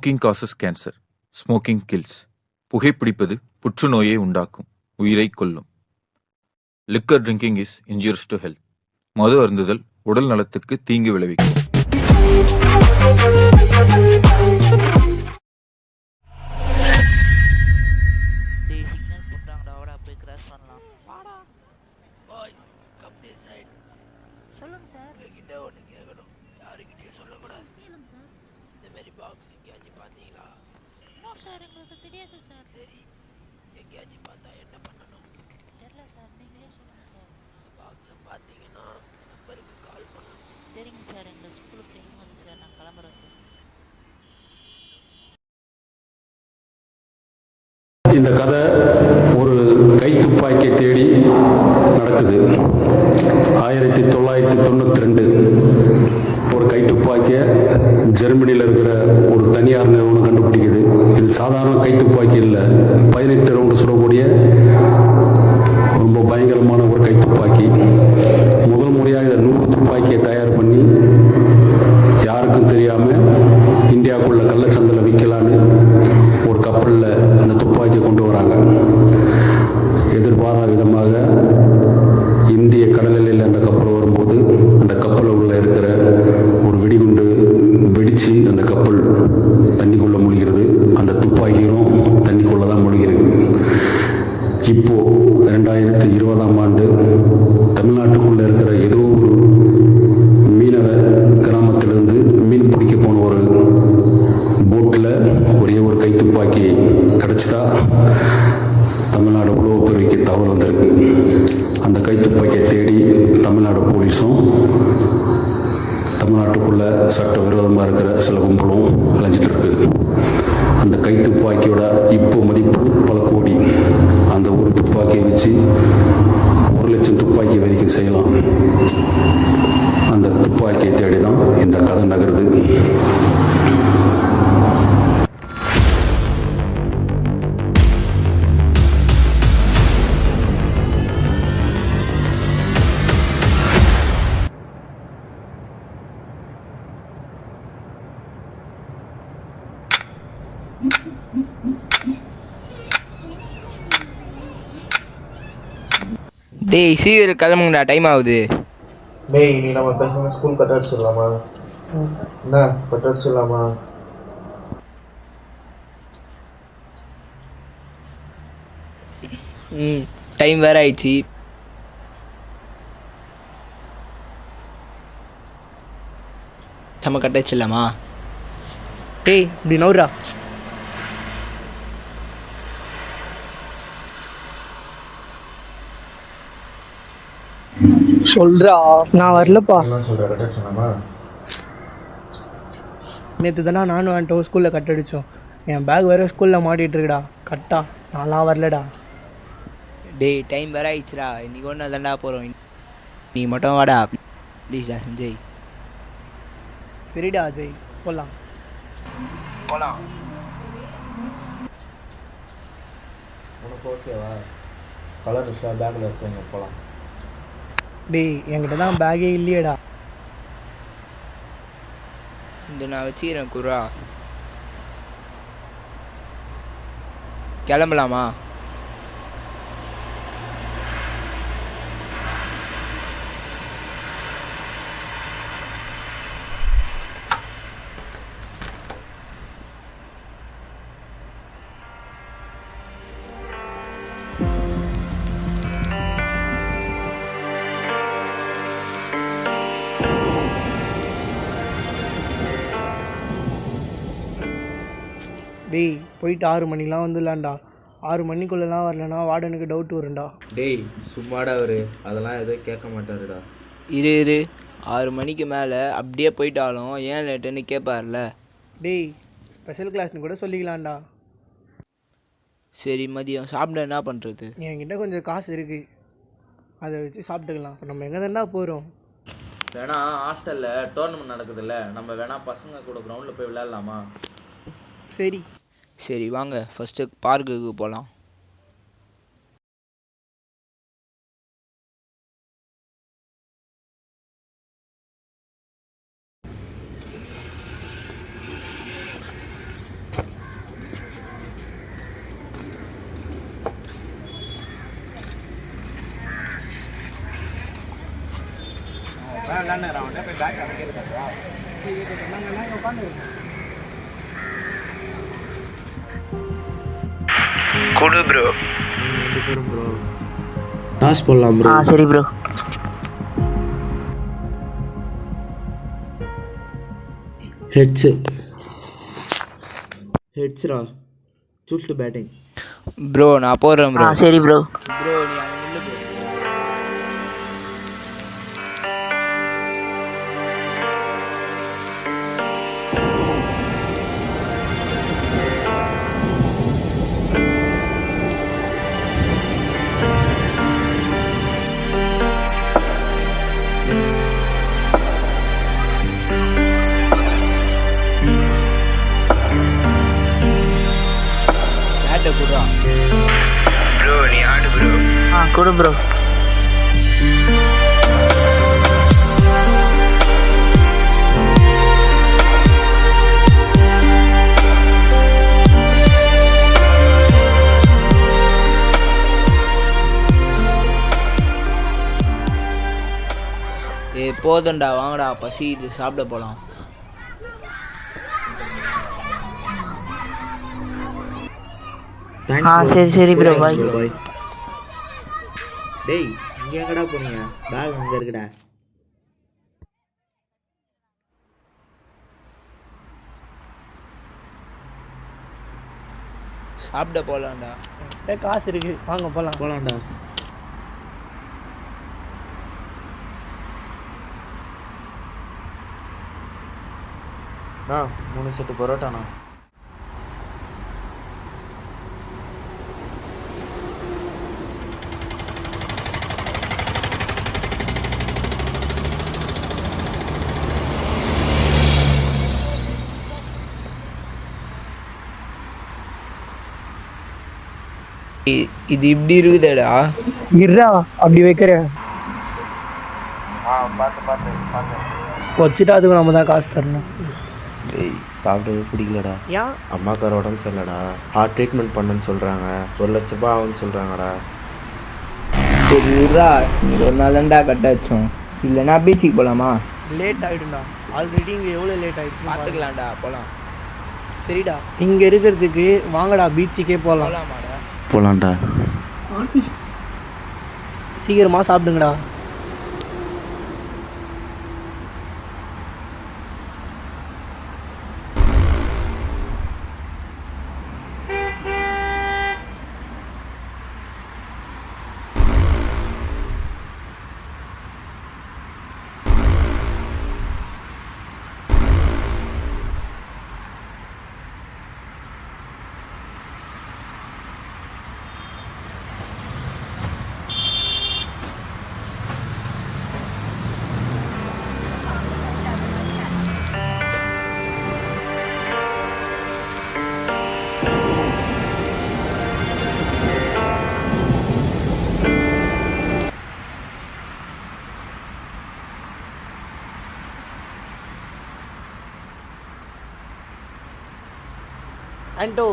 Smoking causes cancer. Smoking kills. புகைப்பிடிப்பது புற்றுநோயை உண்டாக்கும், உயிரை கொல்லும். Liquor drinking is injurious to health. மது அருந்துதல் உடல் நலத்துக்கு தீங்கு விளைவிக்கும். சார் எங்களுக்கு தெரியாது சார். சரி, எங்கேயாச்சும் பார்த்தா என்ன பண்ணணும்? தெரியல சார், நீங்களே சொல்லுங்கள் சார். பாக்ஸை பார்த்தீங்கன்னா நம்பருக்கு கால் பண்ணணும். சரிங்க சார், எங்கள் ஸ்கூலுக்கு டைம் வந்து சார், நான் கிளம்புறேன் சார். இந்த கதை ஒரு கைத்துப்பாக்கியை தேடி நடக்குது. 1992 ஒரு கைத்துப்பாக்கியை ஜெர்மனியில் இருக்கிற ஒரு தனியார் நிறுவனம் கண்டுபிடிக்குது. இது சாதாரண கைத்துப்பாக்கி இல்லை, 18 ரவுண்டு சுடக்கூடிய ரொம்ப பயங்கரமான ஒரு கைத்துப்பாக்கி. முதல் முறையாக இதை 100 துப்பாக்கியை தயார் பண்ணி யாருக்கும் தெரியாமல் இந்தியாவுக்குள்ள கள்ளச்சந்தையில் விற்கலான்னு ஒரு கப்பலில் அந்த துப்பாக்கியை கொண்டு வராங்க. எதிர்பாராத விதமாக இந்திய கடல் எல்லையில் அந்த கப்பல் வரும்போது அந்த கப்பலில் உள்ள இருக்கிற ஒரு வெடிகுண்டு வெடித்து அந்த கப்பல் தண்ணிக்குள்ளே மூழ்கிறது. அந்த துப்பாக்கியும் தண்ணிக்குள்ளே தான் மூழ்கிறது. இப்போது 2020ஆம் ஆண்டு தமிழ்நாட்டுக்குள்ளே இருக்கிற ஏதோ ஒரு மீனவ கிராமத்திலிருந்து மீன் பிடிக்க போன ஒரு போட்டில் ஒரே ஒரு கைத்துப்பாக்கி கிடச்சிதா தமிழ்நாடு உளவுத்துறைக்கு தகவல் வந்திருக்கு. அந்த கைத்துப்பாக்கியை தேடி தமிழ்நாடு போலீஸும் தமிழ்நாட்டுக்குள்ள சட்டவிரோதமாக இருக்கிற சில கும்பலும் அலைஞ்சிட்டு இருக்கு. அந்த கைத்துப்பாக்கியோட இப்போ மதிப்பு பல கோடி. அந்த ஒரு துப்பாக்கியை வச்சு 1 லட்சம் துப்பாக்கி வரைக்கும் செய்யலாம். அந்த துப்பாக்கியை தேடி தான் இந்த கதை நகருது. டேய் சீக்கிரம் கிளம்புங்கடா, டைம் ஆகுது. டேய் நீ நம்ம பேசுங்க, ஸ்கூல் கட் அடிச்சிடலாமா? என்ன கட் அடிச்சிடலாமா? டைம் வேற ஆயிடுச்சு. நம்ம கட்டாச்சிடலாமா? டேய் இப்படி நவுறா. சொல்றா, நான் வரலப்பா. என்ன சொல்ற, கட் அடிச்சிடலாமா? நேற்று தானே நானும் வந்துட்டோம், ஸ்கூலில் கட் அடித்தோம். என் பேக் வேறு ஸ்கூலில் மாட்டிகிட்டு இருக்குடா. கட்டா நான்லாம் வரலடா. டேய் டைம் வேற ஆயிடுச்சுடா. இன்னைக்கு ஒன்று தாண்டா போகிறோம். நீ மட்டும் வாடா ப்ளீஸ்டா சஞ்சய். சரிடா அஜய், போகலாம். உனக்கு ஓகேவா? கலர் இருக்கா பேக்கில் இருக்கவங்க போகலாம். டேய் என்கிட்ட தான் பேக்கே இல்லையேடா. இந்த நான் வச்சுக்கிறேன் குரா. கிளம்பலாமா? டேய் போயிட்டு 6 மணிலாம் வந்துடலாம்டா. 6 மணிக்குள்ளெல்லாம் வரலன்னா வார்டனுக்கு டவுட் வரும்டா. டேய் சும்மாடா அவரு, அதெல்லாம் எதுவும் கேட்க மாட்டாருடா. இரு 6 மணிக்கு மேலே அப்படியே போயிட்டாலும் ஏன் லேட்டுன்னு கேட்பார்ல. டேய் ஸ்பெஷல் கிளாஸ்னு கூட சொல்லிக்கலாம்டா. சரி மதியம் சாப்பிட என்ன பண்ணுறது? என்கிட்ட கொஞ்சம் காசு இருக்குது, அதை வச்சு சாப்பிட்டுக்கலாம். இப்போ நம்ம எங்கே தானே போகிறோம்? வேணா ஹாஸ்டலில் டோர்னமெண்ட் நடக்குதுல்ல, நம்ம வேணா பசங்க கூட கிரவுண்டில் போய் விளையாடலாமா? சரி வாங்க ஃபஸ்ட்டு பார்க்குக்கு போகலாம். கொடு ப்ரோ. டாஸ் போடலாம் ப்ரோ. சரி ப்ரோ. ஹெட்ஸ்ரா. Choose to batting. ப்ரோ நான் போடுறேன் ப்ரோ. சரி ப்ரோ. ப்ரோ நீ அங்கே நில்லு ப்ரோ. பேட்டை கொடுறா. ப்ரோ நீ ஆடு ப்ரோ. கொடு ப்ரோ. போதும்டா வாங்கடா, பசி இது சாப்பிட போகலாம். சரி ப்ரோ பாய். டேய் இங்க எங்கடா போறீங்க? பேக் அங்க இருக்குடா. சாப்பிட போகலாம்டா. காசு இருக்கு, வாங்க போகலாம். போலாம்டா. நான் 3 செட்டு பரோட்டாண்ணா. இது இப்படி இருக்குதேடா. இருடா அப்படி வைக்கிறேன். பார்த்து வச்சுட்டா அதுக்கு நம்ம தான் காசு தரணும். டேய் சாப்பிடவே பிடிக்கலடா. ஏன்? அம்மாக்கார உடம்பு சரியில்லடா. ஹார்ட் ட்ரீட்மெண்ட் பண்ணுன்னு சொல்கிறாங்க. 1 லட்ச ரூபாய் ஆகும்னு சொல்கிறாங்கடா. சரி விட்றா, நீ ஒரு நாள் தான்டா கட்டாச்சோம். இல்லைன்னா பீச்சுக்கு போகலாமா? லேட் ஆகிடும்டா. ஆல்ரெடி இங்கே எவ்வளோ லேட் ஆகிடுச்சு பார்த்துக்கலாம்டா, போகலாம். சரிடா, இங்கே இருக்கிறதுக்கு வாங்கடா பீச்சுக்கே போகலாம். போகலாமாடா? போலாம்டா. சீக்கிரமாக சாப்பிடுங்கடா. ஆண்டோ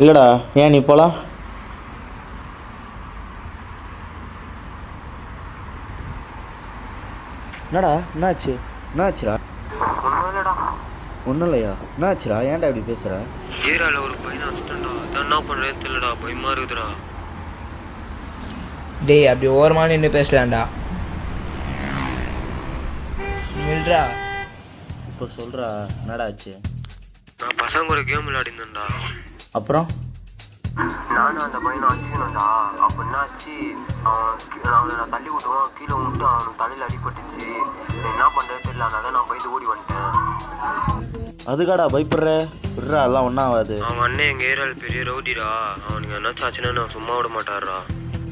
இல்லைடா, ஏன் நீ போகலாம்? என்னடா என்னாச்சு? என்னாச்சுடா? ஒன்றும் இல்லையா? என்னாச்சுடா? ஏன்டா இப்படி பேசுகிற? ஏரியாவில் ஒரு பையனை அடிச்சிட்டேன்டா. அதான் என்ன பண்ணுறேன்னு தெரியலடா. பயமாக இருக்குதுடா. டேய் அப்படி ஓரமாக நின்று பேசலாம்டா. நில்றா. இப்போ சொல்கிறா, என்னடா ஆச்சு? நான் பசங்க கூட கேம் விளையாடிருந்தேன்டா. அப்புறம் நானும் அந்த பையனை அடிச்சுக்கணும்டா. அப்போ என்னாச்சு, அவனை நான் தள்ளி விட்டுவோம். கீழே விட்டு அவனுக்கு தலையில் அடிபட்டுச்சு. என்ன பண்ணுறேன்னு தெரியல. அதனால நான் பயந்து ஓடி வந்துட்டேன். அதுக்காடா பயப்படுற? விட்றா, எல்லாம் ஒன்றும் ஆகாது. அவன் அண்ணன் எங்கள் ஏரியாவில் பெரிய ரவுடிடா. அவனுக்கு என்னாச்சும் ஆச்சுன்னா நான் சும்மா விட மாட்டாரா.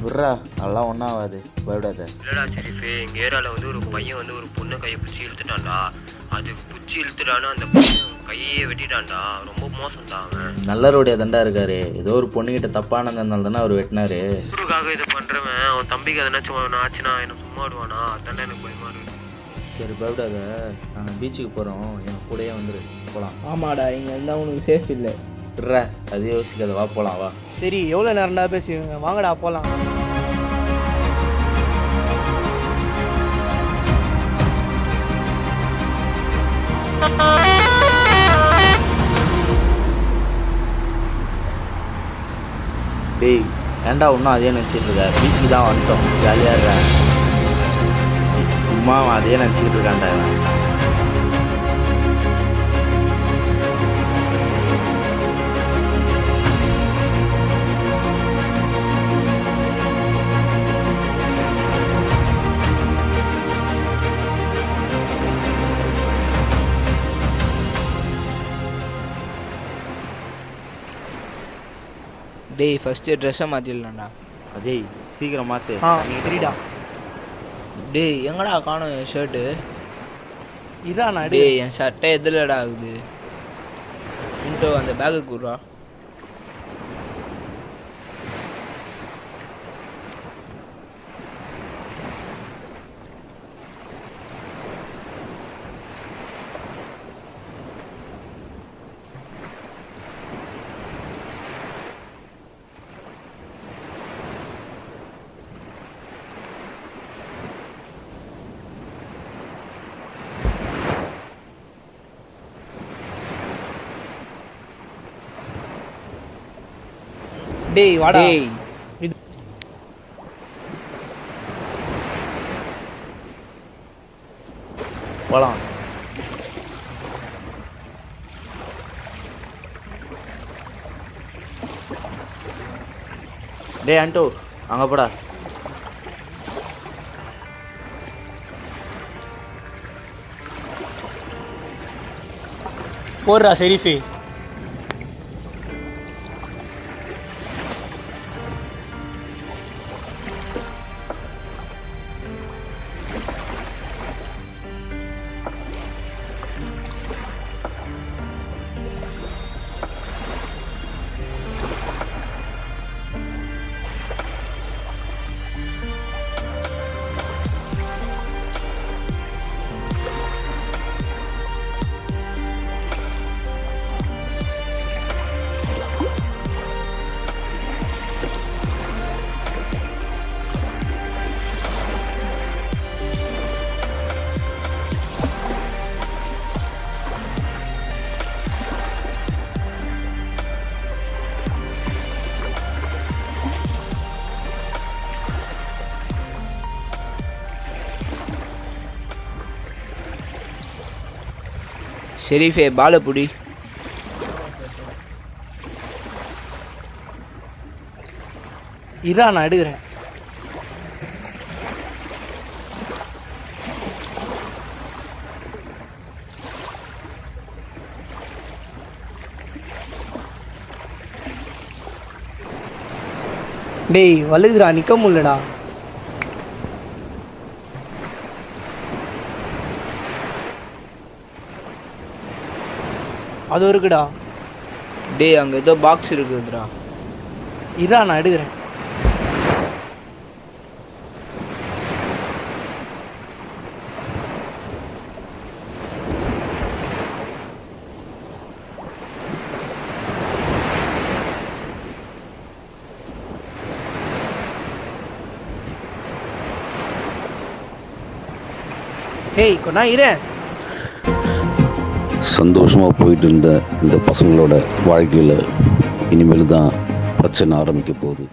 விட்றா, எல்லாம் ஒன்றும் ஆகாது, பயப்படாத. இல்லைடா ஷெரீஃபே, எங்கள் ஏரியாவில் வந்து ஒரு பையன் வந்து ஒரு பொண்ணை கையை பிடிச்சி இழுத்துட்டான்டா. அது பிடிச்சி இழுத்துட்டான்னு அந்த பையன் கையே வெட்டிட்டான்டா. ரொம்ப மோசம்தான் அவன். நல்ல ரோடியா தண்டா இருக்காரு. ஏதோ ஒரு பொண்ணுகிட்ட தப்பானதுனால தானே அவர் வெட்டினாரு. ஊருக்காக இதை பண்ணுறவன் அவன் தம்பிக்கு எதனாச்சும் ஆச்சுன்னா என்னை சும்மா விடுவானா? அதானே எனக்கு பயமா இருக்கு. சரி பயப்படாத, நாங்கள் பீச்சுக்கு போகிறோம், என் கூடயே வந்துரு, போகலாம். ஆமாடா, இங்கே இருந்தால் உனக்கு சேஃப் இல்லை. விட்றா, அது யோசிக்காத, வா போகலாம் வா. சரி எவ்வளோ நேரம்டா பேசுவீங்க, வாங்கடா போகலாம். டேய் ஏன்டா இன்னும் அதே நினச்சிட்டு இருக்க? பீச்சுக்கு தான் வந்துட்டோம், ஜாலியாக இருக்கேன். சும்மா அவன் அதே நினச்சிக்கிட்டு இருக்கான்டா இவன். டேய் ஃபஸ்ட்டு ட்ரெஸ்ஸை மாற்றிடலாம்டா. அஜய் சீக்கிரம் மாற்று. சரிடா. டேய் எங்கடா காணும் என் ஷர்ட்டு? இதான் நான் டேய் என் சட்டை எதுலடா ஆகுது? இன்ட்டோ அந்த பேக்கு கூடுறா. டேய் வாடா. டேய் போகலாம். டேய் ஆண்டோ அங்கே போடா. போடுறா ஷெரீஃபே. ஷெரீஃபே பாலை புடி. இரா நான் எடுக்கிறேன். டேய் வலுதுடா, நிற்க முடியலடா. அது இருக்குடா. டேய் அங்கே ஏதோ பாக்ஸ் இருக்குதுடா. இரா நான் எடுக்கிறேன். டேய் கொண்டா இரு. சந்தோஷமாக போயிட்டு இருந்த இந்த பசங்களோட வாழ்க்கையில் இனிமேல் தான் பிரச்சனை ஆரம்பிக்க போகுது.